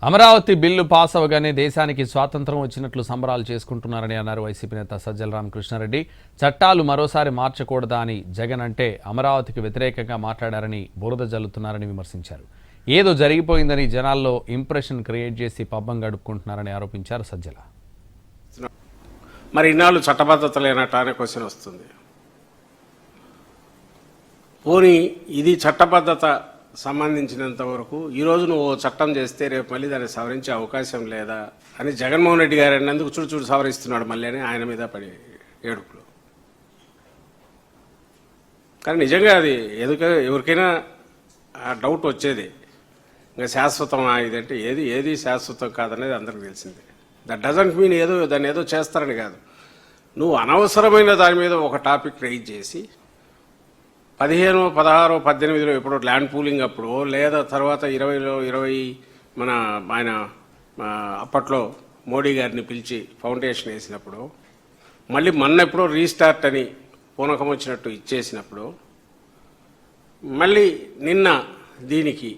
Amaravati bill pass అవగానే దేశానికి స్వాతంత్రం వచ్చినట్లు సంబరాలు చేసుకుంటున్నారని అన్నారు వైసీపీ నేత సజ్జల రామకృష్ణారెడ్డి. చట్టాలు మరోసారి మార్చకూడదా అని జగన్ అంటే అమరావతికి వ్యతిరేకంగా మాట్లాడారని బురద జల్లుతున్నారని విమర్శించారు. ఏదో జరిగిపోయిందని జనాల్లో ఇంప్రెషన్ క్రియేట్ చేసి పబ్బం గడుపుకుంటున్నారని ఆరోపించారు సజ్జల. మరి ఇన్నాళ్ళు చట్టబద్ధత లేనట్టు అనే క్వశ్చన్ వస్తుంది. పోనీ ఇది చట్టబద్ధత సంబంధించినంత వరకు ఈరోజు నువ్వు చట్టం చేస్తే రేపు మళ్ళీ దాన్ని సవరించే అవకాశం లేదా అని జగన్మోహన్ రెడ్డి గారు అన్నందుకు చూడు సవరిస్తున్నాడు మళ్ళీ అని ఆయన మీద పడి ఏడుపులు. కానీ నిజంగా అది ఎవరికైనా డౌట్ వచ్చేది, ఇంకా శాశ్వతమా ఇదంటే ఏది శాశ్వతం కాదనేది అందరికి తెలిసిందే. దట్ డజంట్ మీన్ దాన్ని ఏదో చేస్తారని కాదు. నువ్వు అనవసరమైన దాని మీద ఒక టాపిక్ రైజ్ చేసి 15, 16, 18లో ఎప్పుడో ల్యాండ్ పూలింగ్ అప్పుడు లేదా తర్వాత 20 మన ఆయన అప్పట్లో మోడీ గారిని పిలిచి ఫౌండేషన్ వేసినప్పుడు, మళ్ళీ మొన్న ఎప్పుడో రీస్టార్ట్ అని పూనకం వచ్చినట్టు ఇచ్చేసినప్పుడు, మళ్ళీ నిన్న దీనికి